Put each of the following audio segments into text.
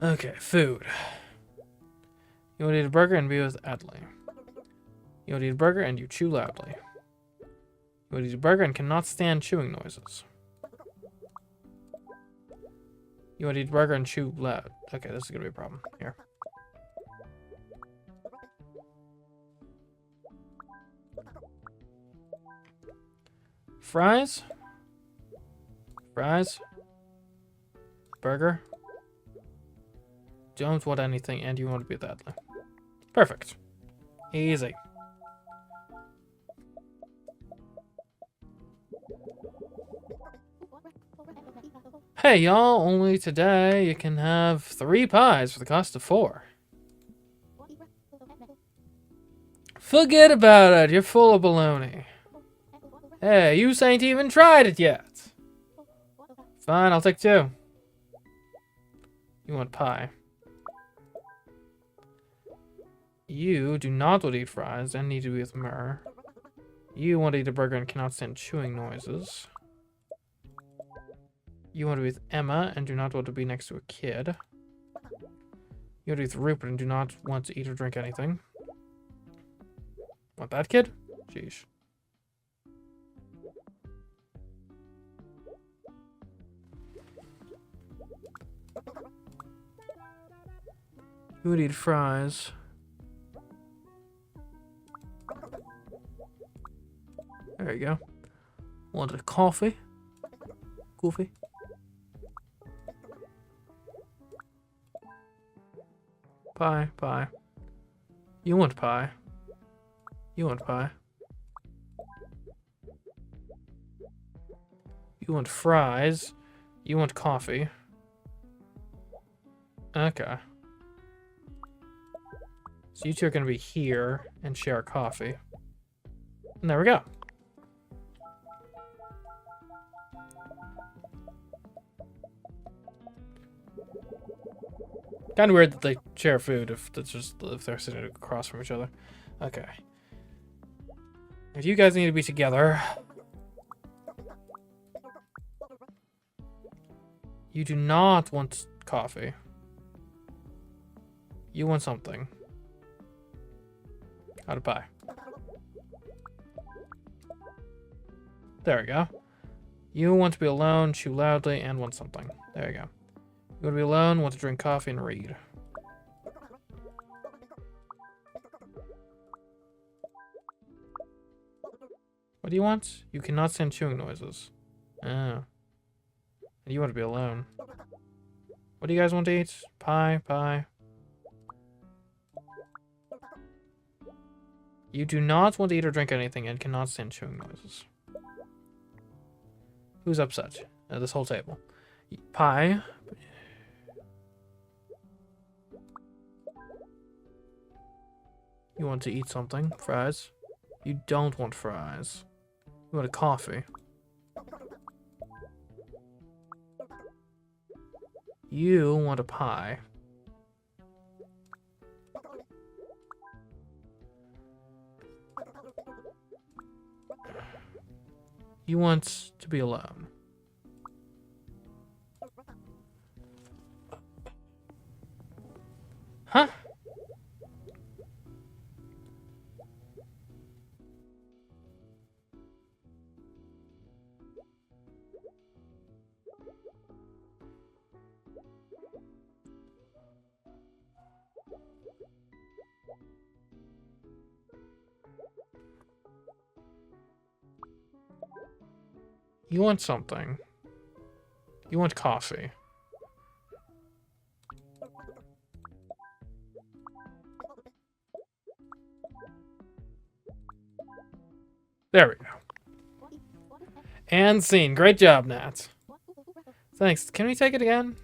Okay, food. You want to eat a burger and be with Adley. You want to eat a burger and you chew loudly. You want to eat a burger and cannot stand chewing noises. You want to eat a burger and chew loud. Okay, this is going to be a problem. Here. Fries? Fries? Burger? Don't want anything and you want to be with Adley. Perfect. Easy. Hey y'all, only today you can have 3 pies for the cost of 4. Forget about it, you're full of baloney. Hey, you ain't even tried it yet. Fine, I'll take 2. You want pie. You do not want to eat fries and need to be with Myrrh. You want to eat a burger and cannot stand chewing noises. You want to be with Emma and do not want to be next to a kid. You want to be with Rupert and do not want to eat or drink anything. Want that kid? Jeez. You would eat fries. There you go. Want a coffee? Coffee? Pie, pie. You want pie. You want pie. You want fries. You want coffee. Okay. So you two are going to be here and share a coffee. And there we go. Kind of weird that they share food if they're sitting across from each other. Okay. If you guys need to be together, you do not want coffee. You want something. Out of pie. There we go. You want to be alone, chew loudly, and want something. There you go. You want to be alone, want to drink coffee, and read. What do you want? You cannot stand chewing noises. Oh. You want to be alone. What do you guys want to eat? Pie, pie. You do not want to eat or drink anything and cannot stand chewing noises. Who's upset? This whole table. Pie. You want to eat something? Fries? You don't want fries. You want a coffee. You want a pie. You want to be alone. Huh? You want something. You want coffee. There we go. And scene. Great job, Nat. Thanks. Can we take it again?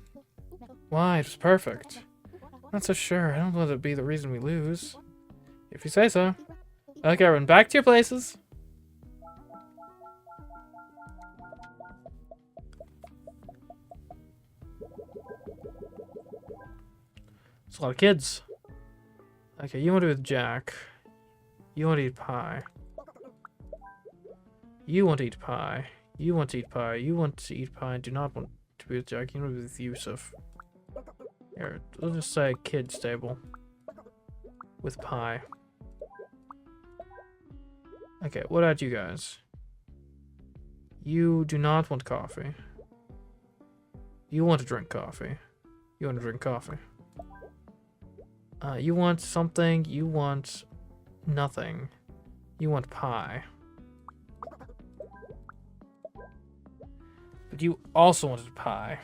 Why? It was perfect. I'm not so sure. I don't want it to be the reason we lose. If you say so. Okay, everyone, back to your places. It's a lot of kids. Okay, you want to be with Jack. You want to eat pie. You want to eat pie. You want to eat pie. You want to eat pie and do not want to be with Jack. You want to be with Yusuf. Here, we'll just say kids table. With pie. Okay, what about you guys? You do not want coffee. You want to drink coffee. You want to drink coffee. You want something. You want nothing. You want pie. But you also wanted pie.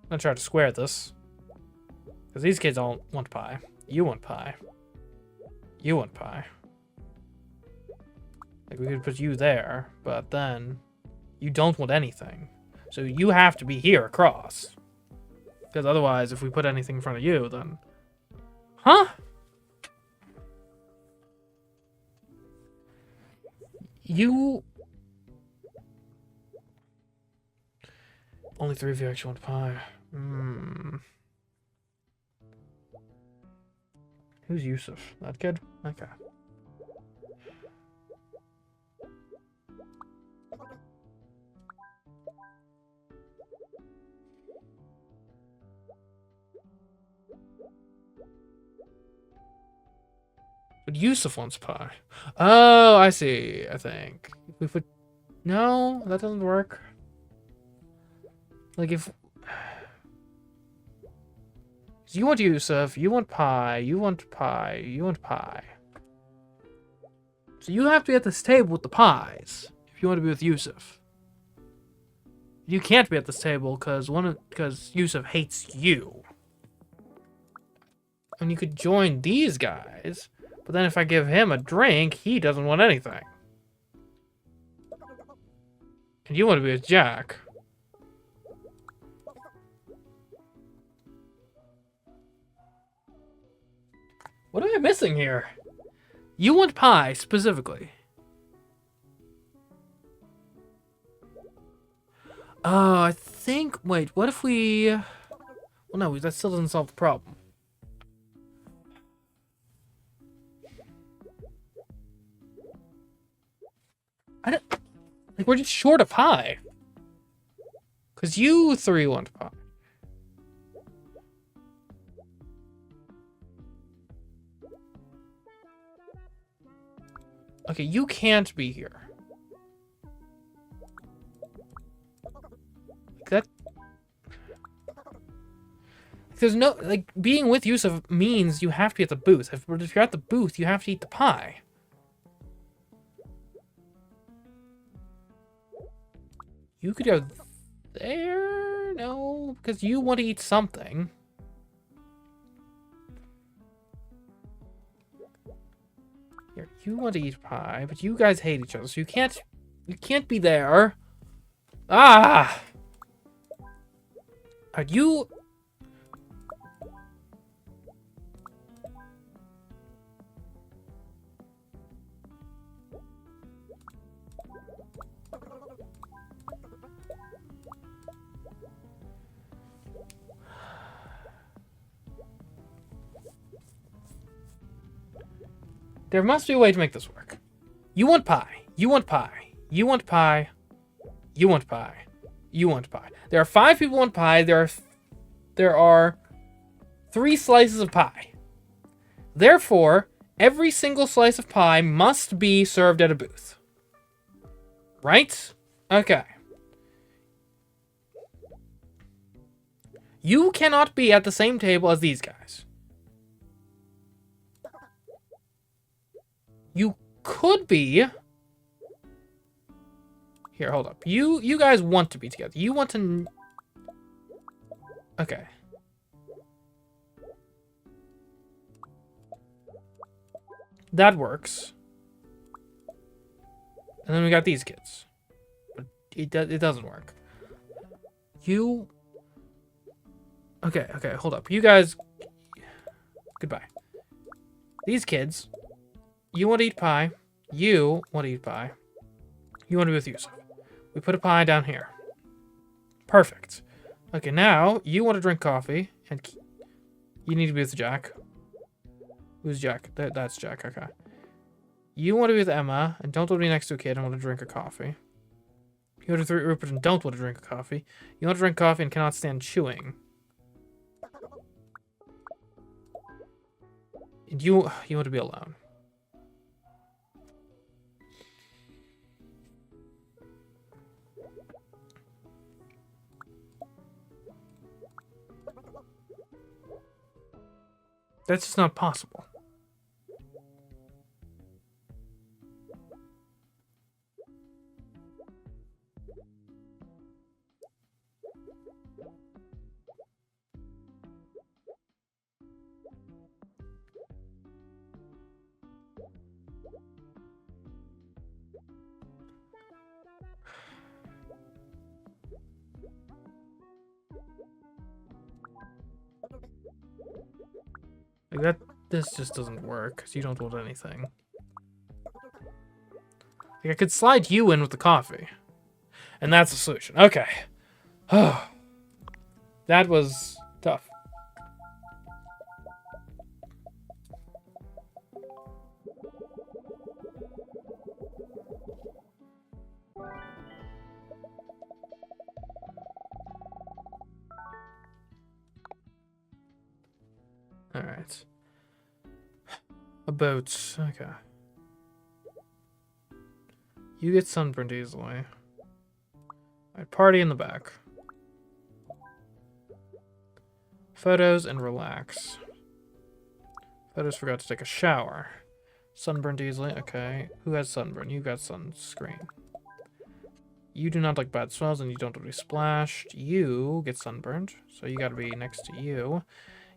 I'm gonna try to square this. Because these kids all want pie. You want pie. You want pie. Like, we could put you there, but then you don't want anything. So you have to be here across. Because otherwise, if we put anything in front of you, then... Huh? You... Only 3 of you actually want pie. Who's Yusuf? That kid? Okay. But Yusuf wants pie. Oh, I see, I think. If we put... No, that doesn't work. Like, if... You want Yusuf, you want pie, you want pie, you want pie. So you have to be at this table with the pies if you want to be with Yusuf. You can't be at this table because Yusuf hates you. And you could join these guys, but then if I give him a drink, he doesn't want anything. And you want to be with Jack. What am I missing here? You want pie, specifically. I think... Wait, what if we... Well, no, that still doesn't solve the problem. I don't... Like, we're just short of pie. Because you 3 want pie. Okay, you can't be here. That... There's no... Like, being with Yusuf means you have to be at the booth. If you're at the booth, you have to eat the pie. You could go there? No, because you want to eat something. Here, you want to eat pie, but you guys hate each other, so you can't be there. Ah! Are you... There must be a way to make this work. You want pie. You want pie. You want pie. You want pie. You want pie. There are 5 people who want pie. There are 3 slices of pie. Therefore, every single slice of pie must be served at a booth. Right? Okay. You cannot be at the same table as these guys. You could be... Here, hold up. You guys want to be together. You want to... Okay. That works. And then we got these kids. But it doesn't work. You... Okay, hold up. You guys... Goodbye. These kids... You want to eat pie. You want to eat pie. You want to be with Yusuf. We put a pie down here. Perfect. Okay, now you want to drink coffee, and you need to be with Jack. Who's Jack? That's Jack, okay. You want to be with Emma, and don't be next to a kid and want to drink a coffee. You order 3 Rupert and don't want to drink coffee. You want to drink coffee and cannot stand chewing. And you want to be alone. That's just not possible. Like that, this just doesn't work, because you don't want anything. Like I could slide you in with the coffee. And that's the solution. Okay. That was tough. Alright. About... Okay. You get sunburned easily. Alright, party in the back. Photos and relax. Photos forgot to take a shower. Sunburned easily. Okay. Who has sunburn? You got sunscreen. You do not like bad smells and you don't want to be splashed. You get sunburned, so you gotta be next to you.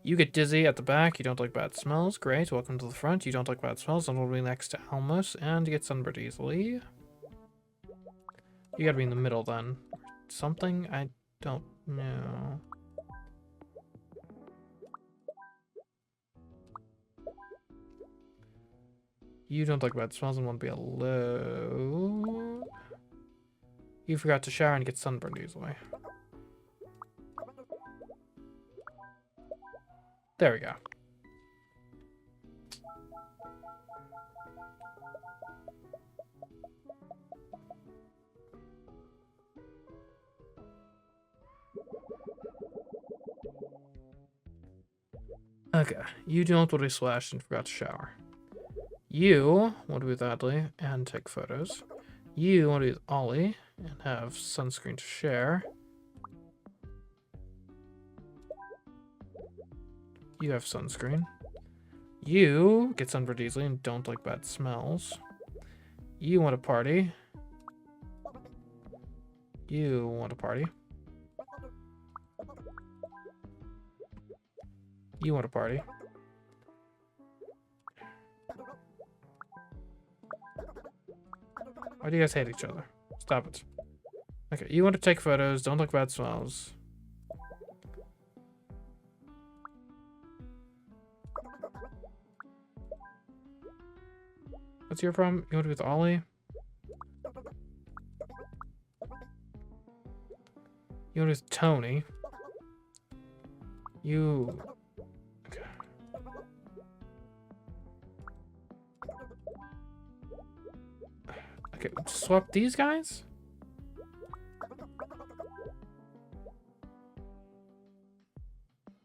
You get dizzy at the back. You don't like bad smells. Great. Welcome to the front. You don't like bad smells. And we'll be next to Almus. And you get sunburned easily. You gotta be in the middle then. Something? I don't know. You don't like bad smells and want to be alone. You forgot to shower and get sunburned easily. There we go. Okay, you don't want to be splashed and forgot to shower. You want to be with Adley and take photos. You want to be with Ollie and have sunscreen to share. You have sunscreen. You get sunburned easily and don't like bad smells. You want to party. You want to party. You want to party. Why do you guys hate each other? Stop it. Okay, you want to take photos, don't like bad smells. What's your problem? You want to be with Ollie? You want to be with Tony? You... Okay. Okay, swap these guys?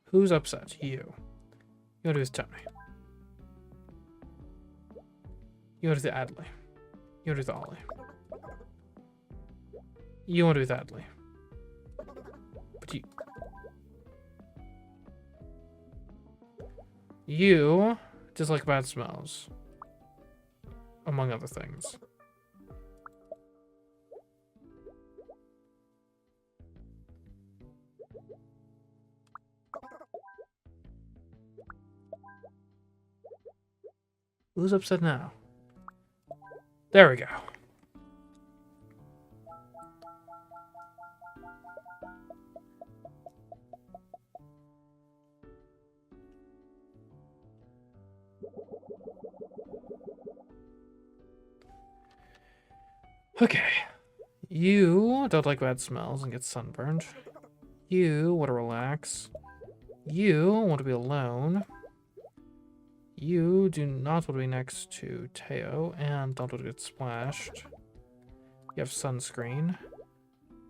Who's upset? You. You want to do with Tony. You want to do with Adley. You want to do with Ollie. You want to do with Adley. But you... You dislike bad smells. Among other things. Who's upset now? There we go. Okay. You don't like bad smells and get sunburned. You want to relax. You want to be alone. You do not want to be next to Teo and don't want to get splashed. You have sunscreen.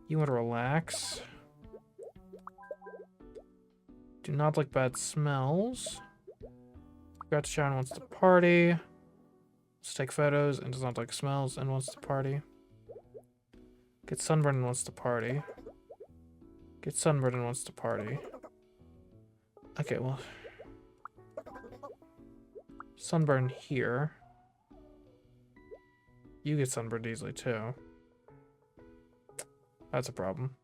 You want to relax. Do not like bad smells. Forgot to shower and wants to party. Let's take photos and does not like smells and wants to party. Get sunburned and wants to party. Get sunburned and wants to party. Okay, well. Sunburn here. You get sunburned easily too. That's a problem.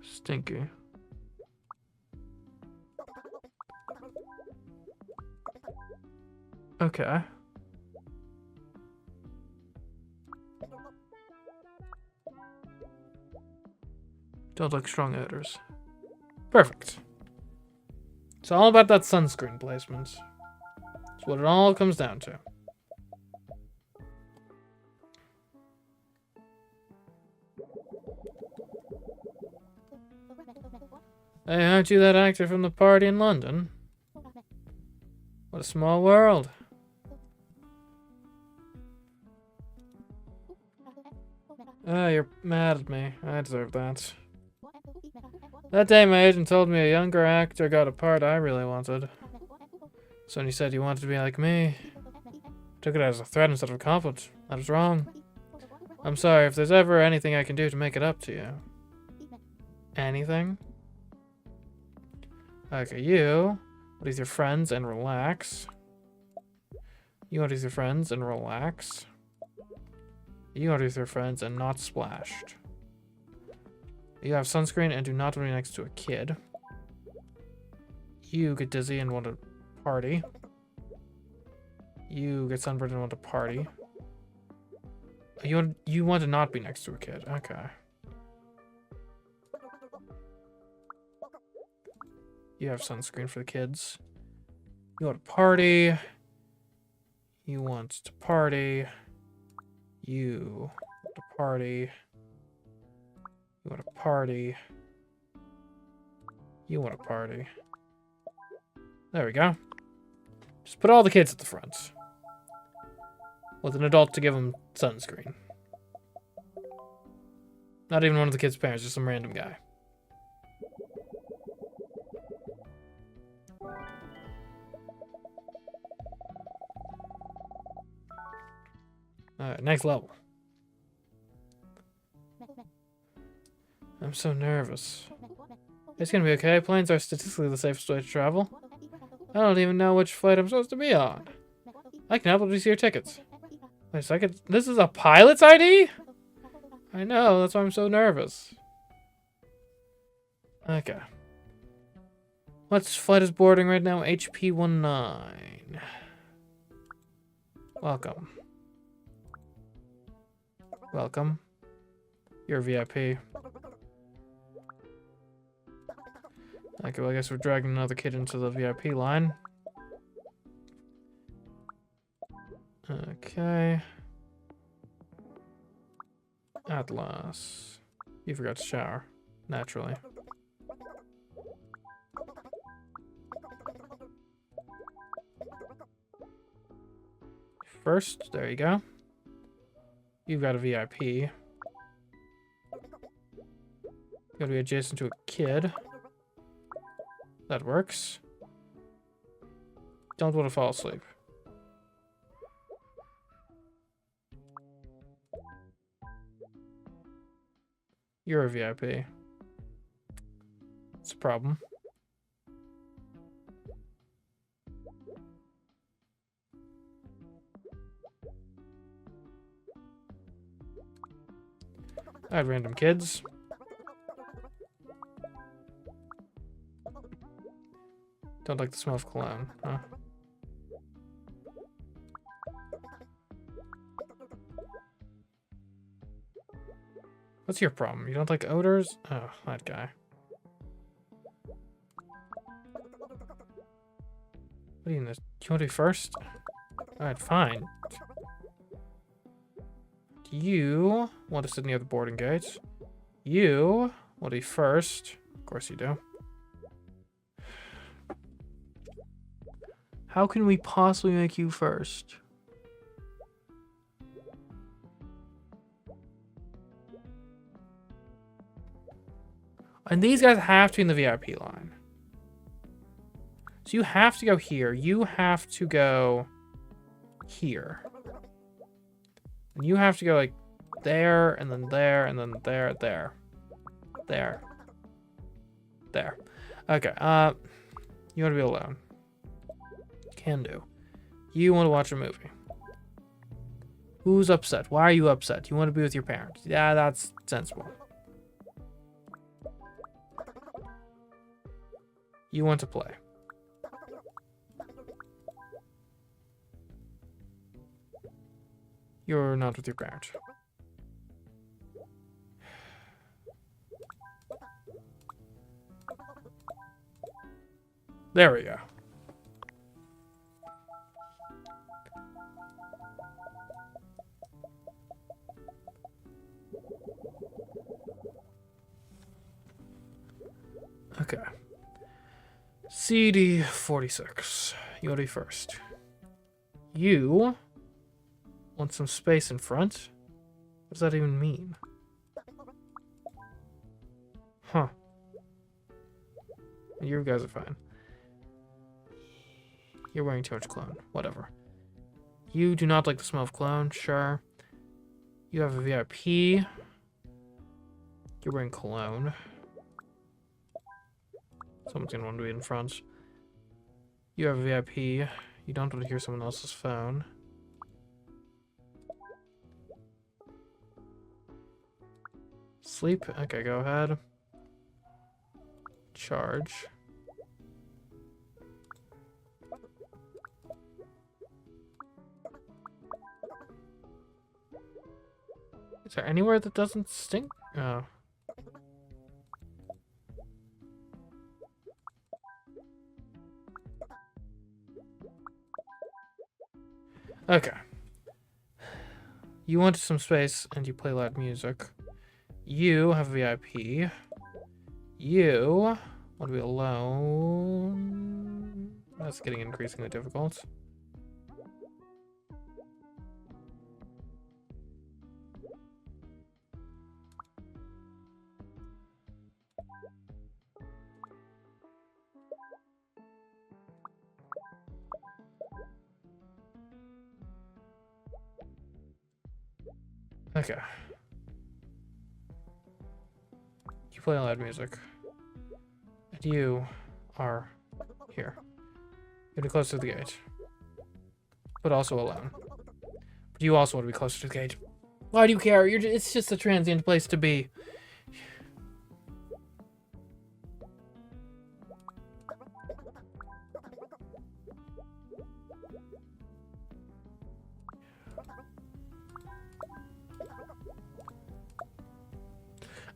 Stinky. Okay. Don't like strong odors. Perfect. It's all about that sunscreen placement. That's what it all comes down to. Hey, aren't you that actor from the party in London? What a small world. Ah, you're mad at me. I deserve that. That day my agent told me a younger actor got a part I really wanted. So when he said he wanted to be like me, I took it as a threat instead of a compliment. I was wrong. I'm sorry if there's ever anything I can do to make it up to you. Anything? Okay, you want with your friends and relax. You want with your friends and relax. You want with your friends and not splashed. You have sunscreen and do not want to be next to a kid. You get dizzy and want to party. You get sunburned and want to party. You want to not be next to a kid. Okay. You have sunscreen for the kids. You want to party. You want to party. You want to party. You want to party. You want to party. There we go. Just put all the kids at the front. With an adult to give them sunscreen. Not even one of the kids' parents, just some random guy. Alright, next level. I'm so nervous. It's gonna be okay. Planes are statistically the safest way to travel. I don't even know which flight I'm supposed to be on. I can help you see your tickets. Wait a second. This is a pilot's ID? I know, that's why I'm so nervous. Okay. What flight is boarding right now? HP-19. Welcome. Welcome. You're a VIP. Okay, well I guess we're dragging another kid into the VIP line. Okay. Atlas. You forgot to shower. Naturally. First, there you go. You've got a VIP. You gotta be adjacent to a kid. That works. Don't want to fall asleep. You're a VIP. It's a problem. I had random kids. Don't like the smell of cologne, huh? What's your problem? You don't like odors? Oh, that guy. What are you in this? You want to be first? Alright, fine. You want to sit near the boarding gates. You will be first. Of course you do. How can we possibly make you first? And these guys have to be in the VIP line. So you have to go here. You have to go here. And you have to go like there, and then there, and then there, there. There. There. Okay, you want to be alone. Can do. You want to watch a movie. Who's upset? Why are you upset? You want to be with your parents. Yeah, that's sensible. You want to play. You're not with your parents. There we go. Okay. CD 46. You'll be first. You want some space in front? What does that even mean? Huh. You guys are fine. You're wearing too much cologne. Whatever. You do not like the smell of cologne. Sure. You have a VIP. You're wearing cologne. Someone's gonna want to be in front. You have a VIP. You don't want to hear someone else's phone. Sleep. Okay, go ahead. Charge. Is there anywhere that doesn't stink? Oh. Okay. You want some space and you play loud music. You have VIP. You want to be alone. That's getting increasingly difficult. Okay. You play loud music. And you are here. You'll be close to the gate. But also alone. But you also want to be closer to the gate. Why do you care? It's just a transient place to be.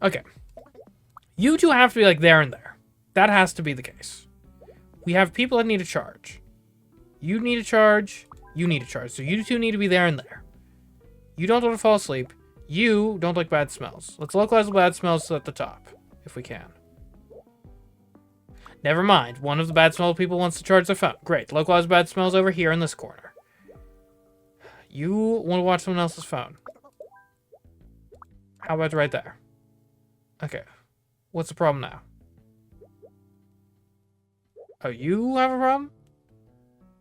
Okay. You two have to be like there and there. That has to be the case. We have people that need a charge. You need a charge. You need a charge. So you two need to be there and there. You don't want to fall asleep. You don't like bad smells. Let's localize the bad smells at the top, if we can. Never mind. One of the bad smell people wants to charge their phone. Great. Localize bad smells over here in this corner. You want to watch someone else's phone. How about right there? Okay. What's the problem now? Oh, you have a problem?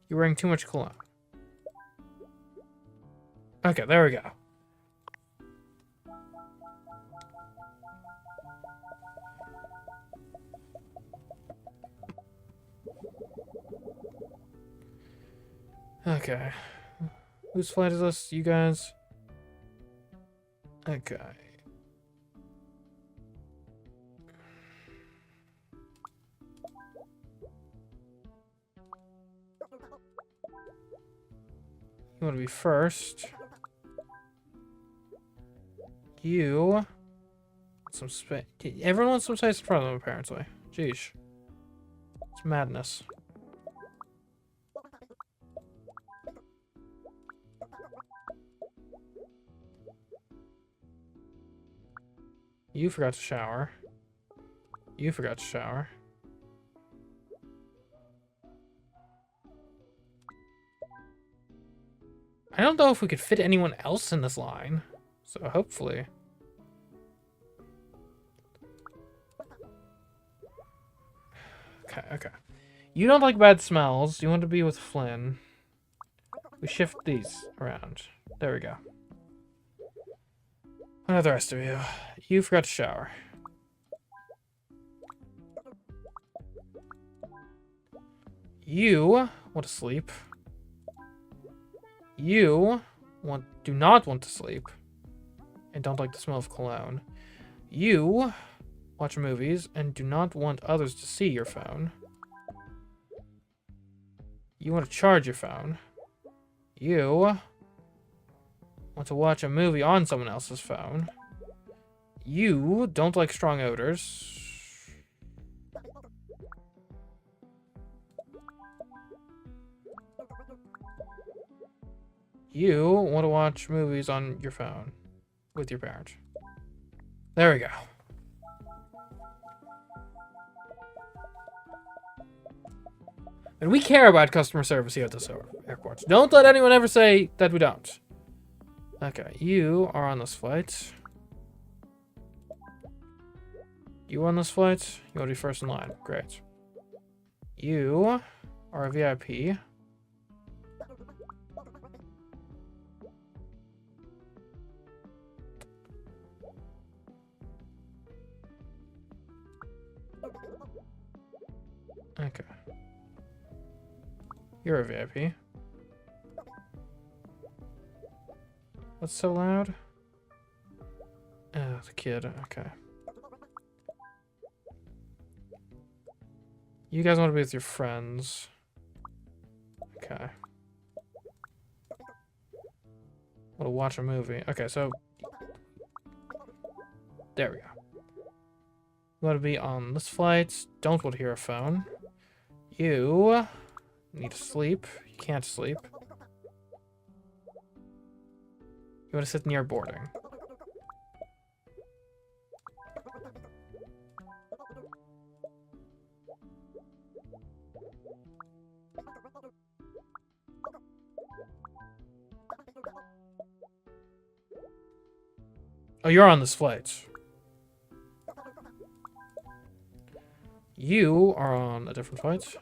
You're wearing too much cologne. Okay, there we go. Okay. Whose flight is this? You guys? Okay. You want to be first. You. Some space. Everyone wants some space in front of them, apparently. Jeez. It's madness. You forgot to shower. You forgot to shower. I don't know if we could fit anyone else in this line. So hopefully. Okay, okay. You don't like bad smells. You want to be with Flynn. We shift these around. There we go. What about the rest of you? You forgot to shower. You want to sleep. You do not want to sleep. And don't like the smell of cologne. You watch movies and do not want others to see your phone. You want to charge your phone. You want to watch a movie on someone else's phone. You don't like strong odors. You want to watch movies on your phone with your parents. There we go. And we care about customer service here at this airport. Don't let anyone ever say that we don't. Okay, you are on this flight. You on this flight? You want to be first in line. Great. You are a VIP. Okay. You're a VIP. What's so loud? Oh, the kid. Okay. You guys want to be with your friends. Okay. Want to watch a movie. Okay, so... There we go. You want to be on this flight. Don't want to hear a phone. You need to sleep. You can't sleep. You want to sit near boarding. Oh, you're on this flight. You are on a different flight.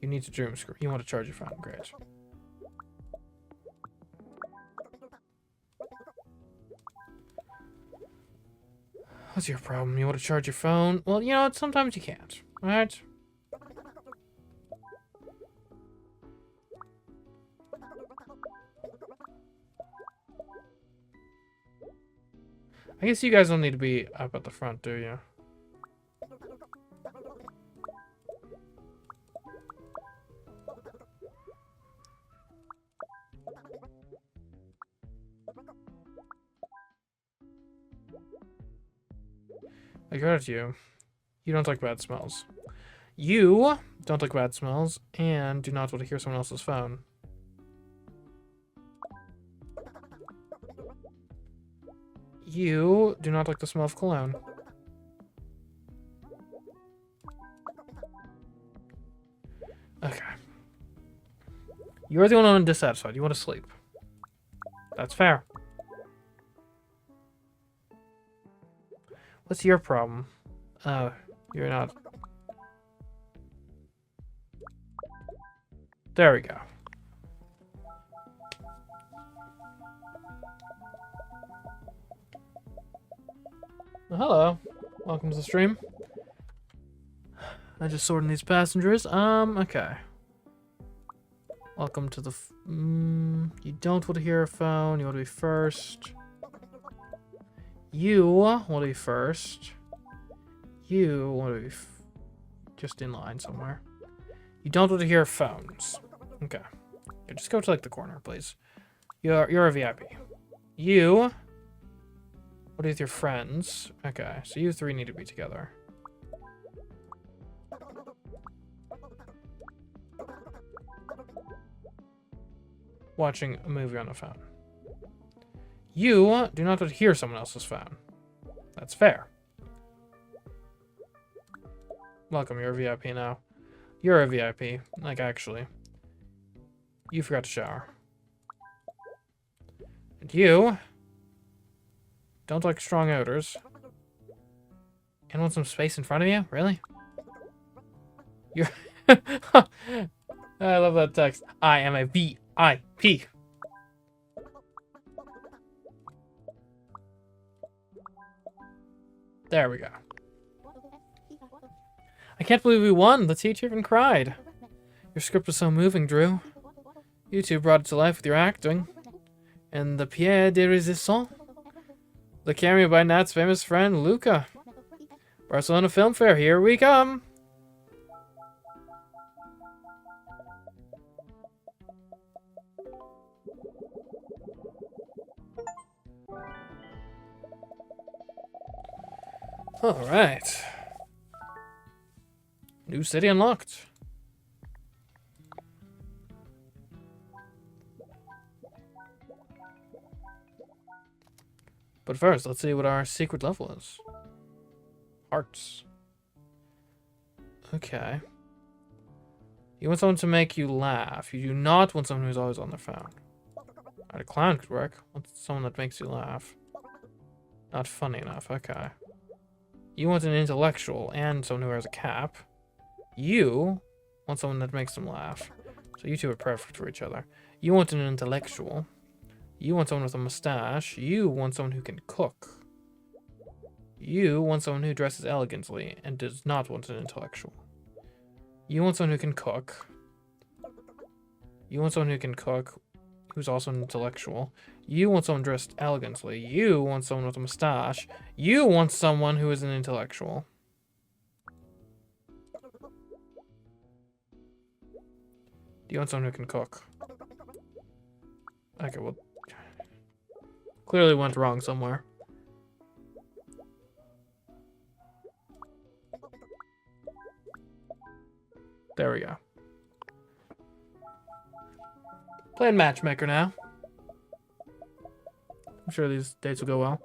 You need to dream screen. You want to charge your phone. Great. What's your problem? You want to charge your phone? Well, you know, sometimes you can't. Alright? I guess you guys don't need to be up at the front, do you? I got it, you. You don't like bad smells. You don't like bad smells and do not want to hear someone else's phone. You do not like the smell of cologne. Okay. You're the only one dissatisfied. You want to sleep. That's fair. What's your problem? Oh, you're not. There we go. Well, hello. Welcome to the stream. I just sorted these passengers. Okay. Welcome to the... you don't want to hear a phone. You want to be first. You want to be first. You want to be just in line somewhere. You don't want to hear phones. Okay. Yeah, just go to like the corner, please. You're a VIP. You... What with your friends? Okay, so you three need to be together. Watching a movie on the phone. You do not want to hear someone else's phone. That's fair. Welcome, you're a VIP now. You're a VIP. Like, actually. You forgot to shower. And you don't like strong odors. And want some space in front of you? Really? You're... I love that text. I am a VIP. There we go. I can't believe we won. The teacher even cried. Your script was so moving, Drew. You two brought it to life with your acting. And the pièce de résistance. The cameo by Nat's famous friend, Luca. Barcelona Film Fair, here we come. Alright. New city unlocked. But first, let's see what our secret level is. Hearts. Okay. You want someone to make you laugh. You do not want someone who's always on their phone. Alright, a clown could work. Want someone that makes you laugh. Not funny enough, okay. You want an intellectual and someone who wears a cap. You want someone that makes them laugh. So you two are perfect for each other. You want an intellectual. You want someone with a mustache. You want someone who can cook. You want someone who dresses elegantly and does not want an intellectual. You want someone who can cook. You want someone who can cook, who's also an intellectual. You want someone dressed elegantly. You want someone with a mustache. You want someone who is an intellectual. Do you want someone who can cook? Okay, well, clearly went wrong somewhere. There we go. Playing matchmaker now. I'm sure these dates will go well.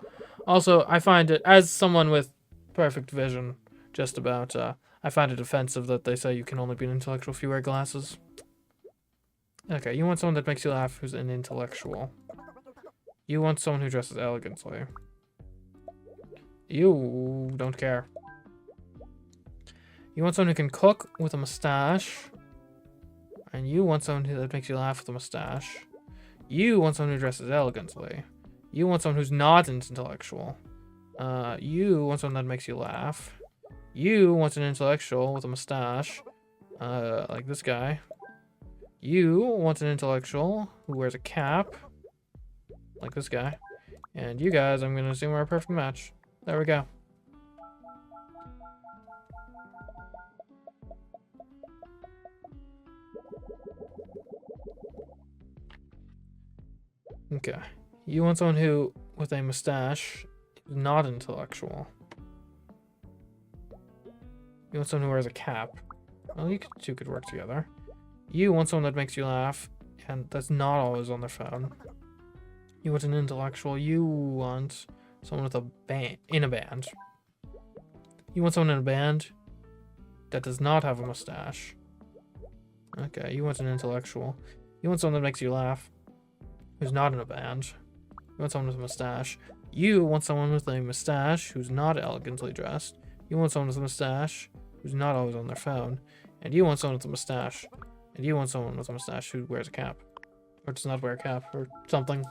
Also, I find it, as someone with perfect vision, just about, I find it offensive that they say you can only be an intellectual if you wear glasses. Okay, you want someone that makes you laugh who's an intellectual. You want someone who dresses elegantly. You don't care. You want someone who can cook with a mustache. And you want someone that makes you laugh with a mustache. You want someone who dresses elegantly. You want someone who's not an intellectual. You want someone that makes you laugh. You want an intellectual with a mustache. Like this guy. You want an intellectual who wears a cap. Like this guy. And you guys, I'm going to assume, are a perfect match. There we go. Okay. You want someone who, with a mustache, is not intellectual. You want someone who wears a cap. Well, two could work together. You want someone that makes you laugh, and that's not always on their phone. You want an intellectual. You want someone with a band, in a band. You want someone in a band that does not have a mustache. Okay, you want an intellectual. You want someone that makes you laugh, who's not in a band. You want someone with a mustache. You want someone with a mustache who's not elegantly dressed. You want someone with a mustache who's not always on their phone. And you want someone with a mustache. And you want someone with a mustache who wears a cap. Or does not wear a cap, or something.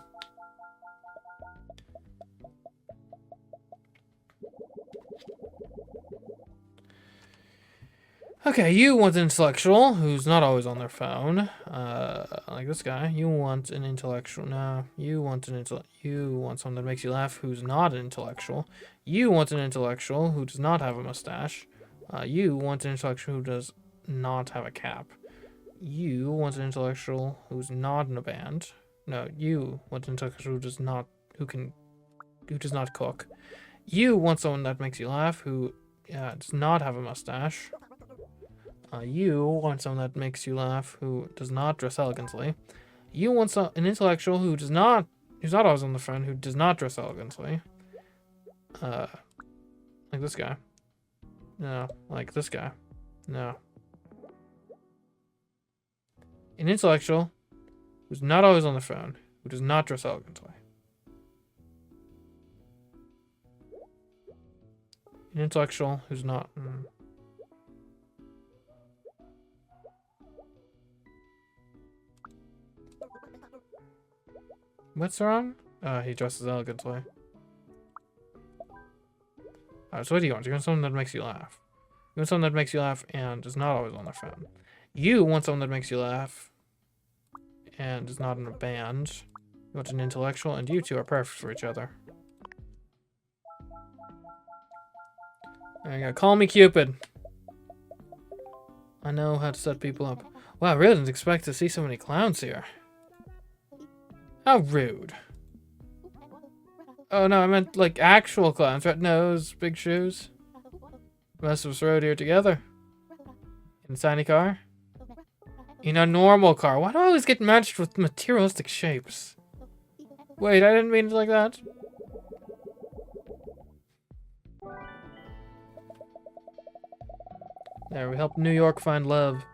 Okay, you want an intellectual who's not always on their phone, like this guy. You want an intellectual. No, you want someone that makes you laugh who's not an intellectual. You want an intellectual who does not have a mustache. You want an intellectual who does not have a cap. You want an intellectual who's not in a band. No, you want an intellectual who does not cook. You want someone that makes you laugh who does not have a mustache. You want someone that makes you laugh who does not dress elegantly. You want an intellectual who's not always on the phone, who does not dress elegantly. Like this guy. No, like this guy. No. An intellectual who's not always on the phone, who does not dress elegantly. An intellectual who's not... What's wrong? He dresses elegantly. Alright, so what do you want? You want someone that makes you laugh. You want someone that makes you laugh and is not always on their phone. You want someone that makes you laugh and is not in a band. You want an intellectual, and you two are perfect for each other. There you go. Call me Cupid. I know how to set people up. Wow, I really didn't expect to see so many clowns here. How rude. Oh no, I meant like actual clowns. Red nose, big shoes. Most of us rode here together. In a tiny car. In a normal car. Why do I always get matched with materialistic shapes? Wait, I didn't mean it like that. There, we helped New York find love.